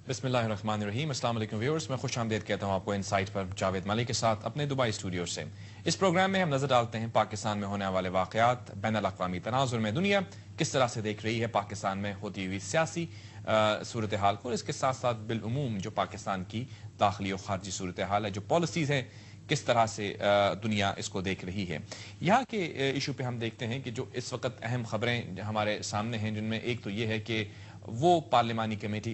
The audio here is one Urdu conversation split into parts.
بسم اللہ الرحمن الرحیم۔ السلام علیکم ویورز، میں خوش آمدید کہتا ہوں آپ کو انسائٹ پر جاوید ملک کے ساتھ اپنے دبئی اسٹوڈیو سے۔ اس پروگرام میں ہم نظر ڈالتے ہیں پاکستان میں ہونے والے واقعات، بین الاقوامی تناظر میں دنیا کس طرح سے دیکھ رہی ہے پاکستان میں ہوتی ہوئی سیاسی صورتحال کو، اور اس کے ساتھ ساتھ بالعموم جو پاکستان کی داخلی و خارجی صورتحال ہے، جو پالیسیز ہیں، کس طرح سے دنیا اس کو دیکھ رہی ہے۔ یہاں کے ایشو پہ ہم دیکھتے ہیں کہ جو اس وقت اہم خبریں ہمارے سامنے ہیں، جن میں ایک تو یہ ہے کہ وہ پارلیمانی کمیٹی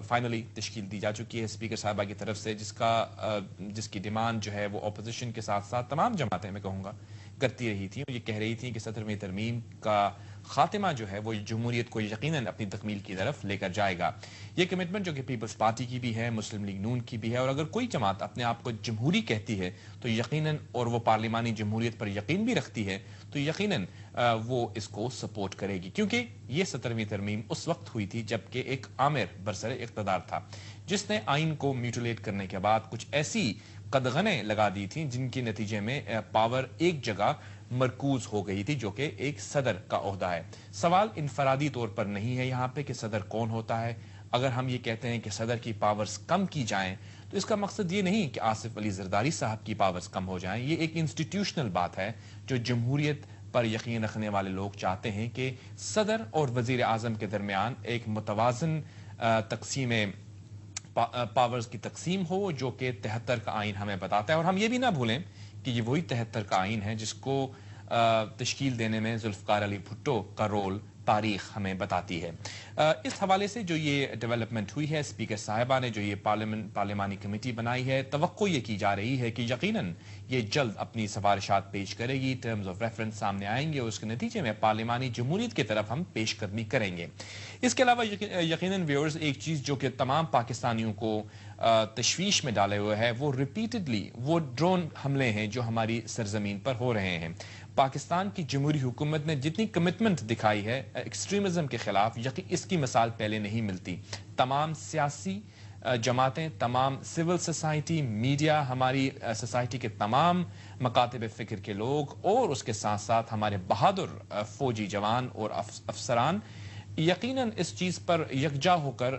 فائنلی تشکیل دی جا چکی ہے اسپیکر صاحبہ کی طرف سے، جس کی ڈیمانڈ جو ہے وہ اپوزیشن کے ساتھ ساتھ تمام جماعتیں میں کہوں گا کرتی رہی تھیں، اور یہ کہہ رہی تھیں کہ 17ویں ترمیم کا خاتمہ جو ہے وہ جمہوریت کو یقیناً اپنی تکمیل کی طرف لے کر جائے گا۔ یہ کمٹمنٹ جو کہ پیپلز پارٹی کی بھی ہے، مسلم لیگ نون کی بھی ہے، اور اگر کوئی جماعت اپنے آپ کو جمہوری کہتی ہے تو یقیناً، اور وہ پارلیمانی جمہوریت پر یقین بھی رکھتی ہے تو یقیناً وہ اس کو سپورٹ کرے گی، کیونکہ یہ 17ویں ترمیم اس وقت ہوئی تھی جبکہ ایک آمر برسر اقتدار تھا جس نے آئین کو میوٹیلیٹ کرنے کے بعد کچھ ایسی قدغنیں لگا دی تھیں جن کے نتیجے میں پاور ایک جگہ مرکوز ہو گئی تھی، جو کہ ایک صدر کا عہدہ ہے۔ سوال انفرادی طور پر نہیں ہے یہاں پہ کہ صدر کون ہوتا ہے۔ اگر ہم یہ کہتے ہیں کہ صدر کی پاورز کم کی جائیں تو اس کا مقصد یہ نہیں کہ آصف علی زرداری صاحب کی پاورز کم ہو جائیں۔ یہ ایک انسٹیٹیوشنل بات ہے جو جمہوریت پر یقین رکھنے والے لوگ چاہتے ہیں کہ صدر اور وزیر اعظم کے درمیان ایک متوازن تقسیم پاورز کی تقسیم ہو، جو کہ 73 کا آئین ہمیں بتاتا ہے۔ اور ہم یہ بھی نہ بھولیں کہ یہ وہی 73 کا آئین ہے جس کو تشکیل دینے میں ذوالفقار علی بھٹو کا رول تاریخ ہمیں بتاتی ہے۔ اس حوالے سے جو یہ ڈیولپمنٹ ہوئی ہے، اسپیکر صاحبہ نے جو یہ پارلیمانی کمیٹی بنائی ہے، توقع یہ کی جا رہی ہے کہ یقیناً یہ جلد اپنی سفارشات پیش کرے گی، ٹرمز آف ریفرنس سامنے آئیں گے، اور اس کے نتیجے میں پارلیمانی جمہوریت کی طرف ہم پیش قدمی کریں گے۔ اس کے علاوہ یقیناً ویورز، ایک چیز جو کہ تمام پاکستانیوں کو تشویش میں ڈالے ہوئے ہے، وہ ریپیٹڈلی وہ ڈرون حملے ہیں جو ہماری سرزمین پر ہو رہے ہیں۔ پاکستان کی جمہوری حکومت نے جتنی کمٹمنٹ دکھائی ہے ایکسٹریمزم کے خلاف، اس کی مثال پہلے نہیں ملتی۔ تمام سیاسی جماعتیں، تمام سول سوسائٹی، میڈیا، ہماری سوسائٹی کے تمام مکاتب فکر کے لوگ، اور اس کے ساتھ ساتھ ہمارے بہادر فوجی جوان اور افسران یقیناً اس چیز پر یکجا ہو کر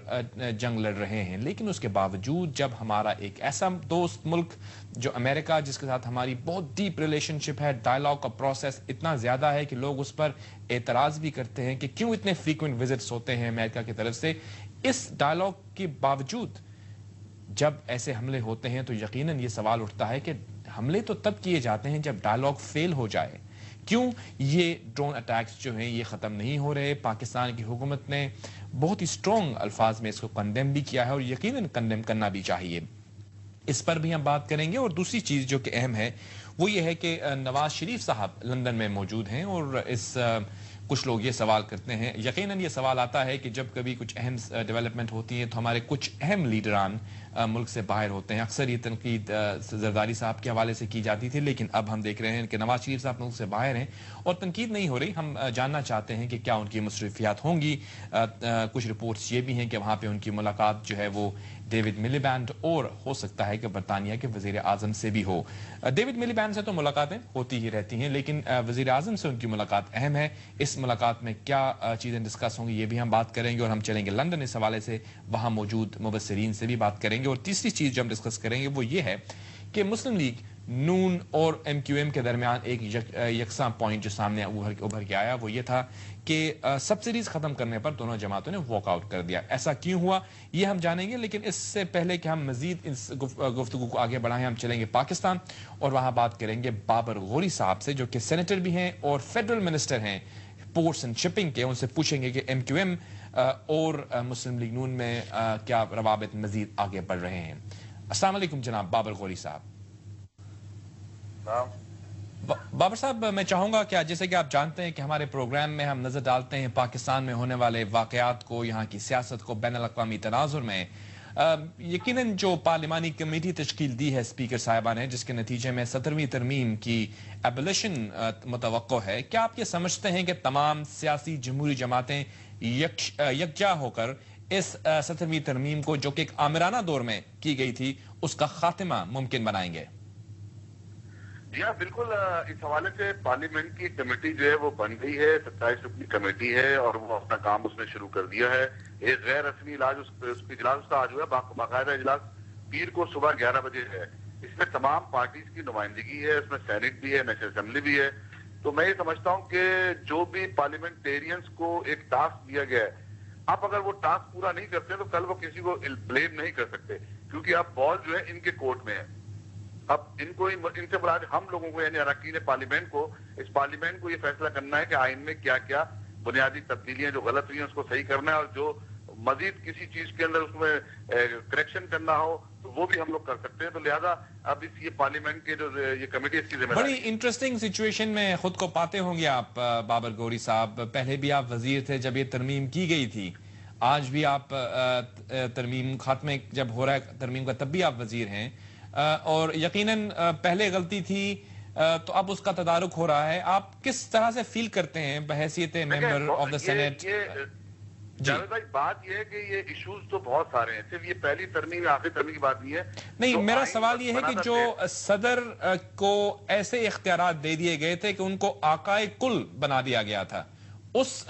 جنگ لڑ رہے ہیں۔ لیکن اس کے باوجود جب ہمارا ایک ایسا دوست ملک جو امریکہ، جس کے ساتھ ہماری بہت ڈیپ ریلیشن شپ ہے، ڈائلاگ کا پروسیس اتنا زیادہ ہے کہ لوگ اس پر اعتراض بھی کرتے ہیں کہ کیوں اتنے فریکوینٹ وزٹس ہوتے ہیں امریکہ کی طرف سے، اس ڈائلاگ کے باوجود جب ایسے حملے ہوتے ہیں تو یقیناً یہ سوال اٹھتا ہے کہ حملے تو تب کیے جاتے ہیں جب ڈائلاگ فیل ہو جائے، کیوں یہ ڈرون اٹیکس جو ہیں یہ ختم نہیں ہو رہے؟ پاکستان کی حکومت نے بہت ہی سٹرونگ الفاظ میں اس کو کنڈیم بھی کیا ہے، اور یقیناً کنڈیم کرنا بھی چاہیے۔ اس پر بھی ہم بات کریں گے۔ اور دوسری چیز جو کہ اہم ہے وہ یہ ہے کہ نواز شریف صاحب لندن میں موجود ہیں، اور کچھ لوگ یہ سوال کرتے ہیں، یقیناً یہ سوال آتا ہے کہ جب کبھی کچھ اہم ڈیولپمنٹ ہوتی ہے تو ہمارے کچھ اہم لیڈران ملک سے باہر ہوتے ہیں۔ اکثر یہ تنقید زرداری صاحب کے حوالے سے کی جاتی تھی، لیکن اب ہم دیکھ رہے ہیں کہ نواز شریف صاحب ملک سے باہر ہیں اور تنقید نہیں ہو رہی۔ ہم جاننا چاہتے ہیں کہ کیا ان کی مصروفیات ہوں گی۔ کچھ رپورٹس یہ بھی ہیں کہ وہاں پہ ان کی ملاقات جو ہے وہ ڈیوڈ ملیبینڈ اور ہو سکتا ہے کہ برطانیہ کے وزیر اعظم سے بھی ہو۔ ڈیوڈ ملیبینڈ سے تو ملاقاتیں ہوتی ہی رہتی ہیں، لیکن وزیر اعظم سے ان کی ملاقات اہم ہے۔ اس ملاقات میں کیا چیزیں ڈسکس ہوں گی یہ بھی ہم بات کریں گے، اور ہم چلیں گے لندن اس حوالے سے، وہاں موجود مبصرین سے بھی بات کریں گے۔ اور تیسری چیز جو ہم ڈسکس کریں گے وہ یہ ہے کہ مسلم لیگ نون اور ایم کیو ایم کے درمیان ایک یکساں پوائنٹ جو سامنے ابھر کے آیا وہ یہ تھا کہ سبسڈیز ختم کرنے پر دونوں جماعتوں نے واک آؤٹ کر دیا۔ ایسا کیوں ہوا یہ ہم جانیں گے، لیکن اس سے پہلے کہ ہم مزید اس گفتگو کو آگے بڑھائیں، ہم چلیں گے پاکستان اور وہاں بات کریں گے بابر غوری صاحب سے، جو کہ سینیٹر بھی ہیں اور فیڈرل منسٹر ہیں پورٹس اینڈ شپنگ کے۔ ان سے پوچھیں گے کہ ایم کیو ایم اور مسلم لیگ نون میں کیا روابط مزید آگے بڑھ رہے ہیں۔ السلام علیکم جناب بابر غوری صاحب۔ بابر صاحب، میں چاہوں گا کہ جیسے کہ آپ جانتے ہیں کہ ہمارے پروگرام میں ہم نظر ڈالتے ہیں پاکستان میں ہونے والے واقعات کو، یہاں کی سیاست کو بین الاقوامی تناظر میں۔ یقیناً جو پارلیمانی کمیٹی تشکیل دی ہے اسپیکر صاحبہ نے، جس کے نتیجے میں 17ویں ترمیم کی ایبولیشن متوقع ہے، کیا آپ یہ سمجھتے ہیں کہ تمام سیاسی جمہوری جماعتیں یکجا ہو کر اس 17ویں ترمیم کو، جو کہ ایک آمرانہ دور میں کی گئی تھی، اس کا خاتمہ ممکن بنائیں گے؟ جی ہاں بالکل، اس حوالے سے پارلیمنٹ کی کمیٹی جو ہے وہ بن گئی ہے، 27 رکنی کمیٹی ہے اور وہ اپنا کام اس نے شروع کر دیا ہے. ایک غیر رسمی اس کی اجلاس کا آج ہوا ہے، باقاعدہ اجلاس پیر کو صبح 11 بجے ہے. اس میں تمام پارٹیز کی نمائندگی ہے، اس میں سینٹ بھی ہے، نیشنل اسمبلی بھی ہے. تو میں یہ سمجھتا ہوں کہ جو بھی پارلیمنٹیرینز کو ایک ٹاسک دیا گیا ہے، آپ اگر وہ ٹاسک پورا نہیں کرتے تو کل وہ کسی کو بلیم نہیں کر سکتے، کیونکہ اب بال جو ہے ان کے کورٹ میں ہے. اب ان سے مراد ہم لوگوں کو یعنی اراکین پارلیمنٹ کو، اس پارلیمنٹ کو یہ فیصلہ کرنا ہے کہ آئین میں کیا کیا بنیادی تبدیلیاں جو غلط ہوئی ہیں اس کو صحیح کرنا ہے، اور جو مزید کسی چیز کے اندر اس میں کریکشن کرنا ہو تو وہ بھی ہم لوگ کر سکتے ہیں. تو لہذا اب اس یہ پارلیمنٹ کے جو یہ کمیٹی اس کی ذمہ داری. بڑی انٹرسٹنگ سچویشن میں خود کو پاتے ہوں گے آپ بابر غوری صاحب. پہلے بھی آپ وزیر تھے جب یہ ترمیم کی گئی تھی، آج بھی آپ ترمیم خاتمے جب ہو رہا ہے ترمیم کا تب بھی آپ وزیر ہیں، اور یقیناً پہلے غلطی تھی تو اب اس کا تدارک ہو رہا ہے. آپ کس طرح سے فیل کرتے ہیں بحیثیت member of the senate? Javed بھائی بات یہ ہے کہ یہ ایشوز تو بہت سارے ہیں، صرف یہ پہلی ترمیم آخری ترمیم کی بات نہیں ہے. نہیں، میرا سوال یہ ہے کہ جو صدر کو ایسے اختیارات دے دیے گئے تھے کہ ان کو آقائے کل بنا دیا گیا تھا، اس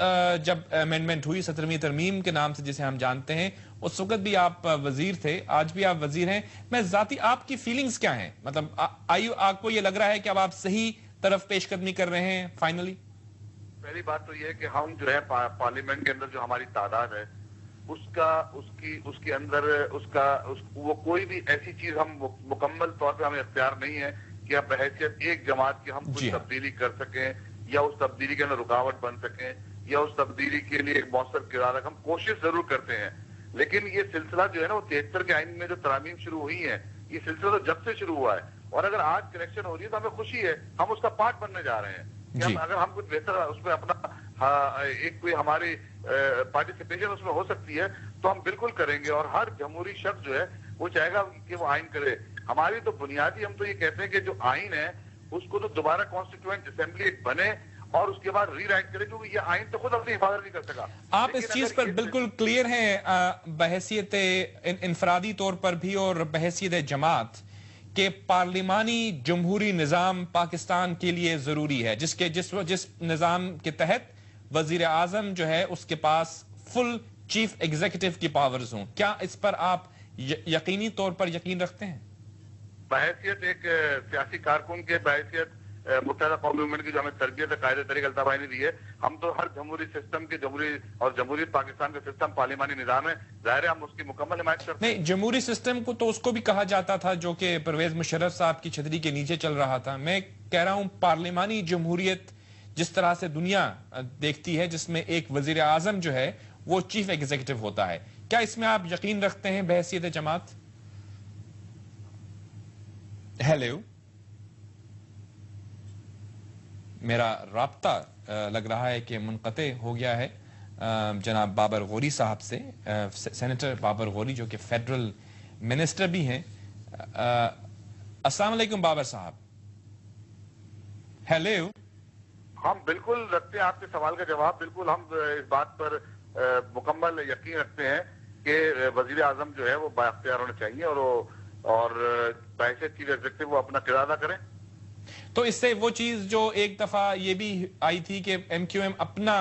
جب امینڈمنٹ ہوئی 17ویں ترمیم کے نام سے جسے ہم جانتے ہیں، اس وقت بھی آپ وزیر تھے، آج بھی آپ وزیر ہیں. میں ذاتی آپ کی فیلنگز کیا ہیں؟ مطلب آپ کو یہ لگ رہا ہے کہ اب آپ صحیح طرف پیش قدمی کر رہے ہیں فائنلی؟ پہلی بات تو یہ ہے کہ ہم جو ہے پارلیمنٹ کے اندر جو ہماری تعداد ہے اس کے اندر وہ کوئی بھی ایسی چیز ہم مکمل طور پہ ہمیں اختیار نہیں ہے کہ اب بحیثیت ایک جماعت کی ہم کچھ تبدیلی کر سکیں یا اس تبدیلی کے اندر رکاوٹ بن سکیں یا اس تبدیلی کے لیے ایک مؤثر کردار رکھ. ہم کوشش ضرور کرتے ہیں، لیکن یہ سلسلہ جو ہے نا وہ 73 کے آئین میں جو ترامیم شروع ہوئی ہیں، یہ سلسلہ تو جب سے شروع ہوا ہے، اور اگر آج کریکشن ہو رہی ہے تو ہمیں خوشی ہے، ہم اس کا پارٹ بننے جا رہے ہیں. اگر ہم کچھ بہتر اس میں اپنا ایک کوئی ہماری پارٹیسپیشن اس میں ہو سکتی ہے تو ہم بالکل کریں گے. اور ہر جمہوری شخص جو ہے وہ چاہے گا کہ وہ آئین کرے. ہماری تو بنیادی ہم تو یہ کہتے ہیں کہ جو آئین ہے اس کو تو دوبارہ کانسٹیٹوئنٹ اسمبلی ایک بنے اور اس کے بعد ری رائٹ کرے، کیونکہ یہ آئین تو خود اپنی حفاظت نہیں کر سکا. آپ اس چیز پر بالکل کلیئر ہیں بحیثیت انفرادی طور پر بھی اور بحیثیت جماعت کہ پارلیمانی جمہوری نظام پاکستان کے لیے ضروری ہے، جس نظام کے تحت وزیر اعظم جو ہے اس کے پاس فل چیف ایگزیکٹو کی پاورز ہوں؟ کیا اس پر آپ یقینی طور پر یقین رکھتے ہیں؟ بحیثیت ایک سیاسی کارکن کے، بحیثیت متحدہ قومی موومنٹ کی جو ہمیں تربیت قائد طریق الطاف بھائی نے دی ہے، ہم تو ہر جمہوری سسٹم کے جمہوریت پاکستان کا سسٹم پارلیمانی نظام ہے، ظاہر ہے ہم اس کی مکمل حمایت کرتے ہیں. نہیں، جمہوری سسٹم کو تو اس کو بھی کہا جاتا تھا جو کہ پرویز مشرف صاحب کی چھتری کے نیچے چل رہا تھا. میں کہہ رہا ہوں پارلیمانی جمہوریت جس طرح سے دنیا دیکھتی ہے، جس میں ایک وزیر اعظم جو ہے وہ چیف ایگزیکٹو ہوتا ہے، کیا اس میں آپ یقین رکھتے ہیں بحیثیت جماعت؟ ہیلو، میرا رابطہ لگ رہا ہے کہ منقطع ہو گیا ہے جناب بابر غوری صاحب سے. سینیٹر بابر غوری جو کہ فیڈرل منسٹر بھی ہیں. السلام علیکم بابر صاحب. ہیلو. ہم بالکل رکھتے ہیں آپ کے سوال کا جواب. بالکل ہم اس بات پر مکمل یقین رکھتے ہیں کہ وزیر اعظم جو ہے وہ بااختیار ہونا چاہیے اور بحیثیت چیف ایگزیکٹو وہ اپنا کردار ادا کریں. تو اس سے وہ چیز جو ایک دفعہ یہ بھی آئی تھی کہ ایم کیو ایم اپنا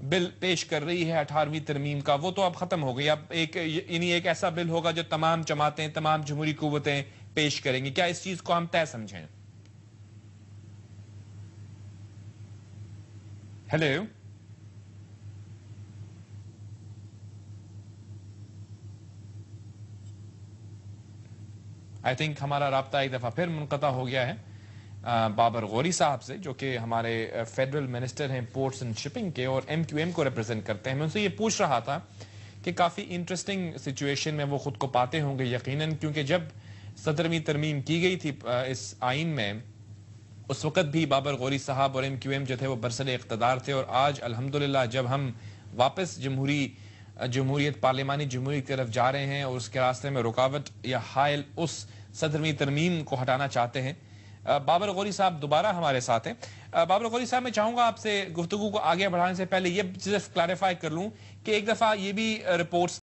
بل پیش کر رہی ہے 18ویں ترمیم کا، وہ تو اب ختم ہو گئی. اب ایک ایسا بل ہوگا جو تمام جماعتیں، تمام جمہوری قوتیں پیش کریں گی. کیا اس چیز کو ہم طے سمجھیں؟ ہیلو. آئی تھنک ہمارا رابطہ ایک دفعہ پھر منقطع ہو گیا ہے بابر غوری صاحب سے، جو کہ ہمارے فیڈرل منسٹر ہیں پورٹس اینڈ شپنگ کے اور ایم کیو ایم کو ریپرزینٹ کرتے ہیں. میں ان سے یہ پوچھ رہا تھا کہ کافی انٹرسٹنگ سچویشن میں وہ خود کو پاتے ہوں گے یقیناً، کیونکہ جب 17ویں ترمیم کی گئی تھی اس آئین میں، اس وقت بھی بابر غوری صاحب اور ایم کیو ایم جو تھے وہ برسر اقتدار تھے. اور آج الحمدللہ جب ہم واپس جمہوریت پارلیمانی جمہوریت کی طرف جا رہے ہیں اور اس کے راستے میں رکاوٹ یا حائل اس 17ویں ترمیم کو ہٹانا چاہتے ہیں. بابر غوری صاحب دوبارہ ہمارے ساتھ ہیں. بابر غوری صاحب، میں چاہوں گا آپ سے گفتگو کو آگے بڑھانے سے پہلے یہ صرف کلیریفائی کر لوں کہ ایک دفعہ یہ بھی رپورٹس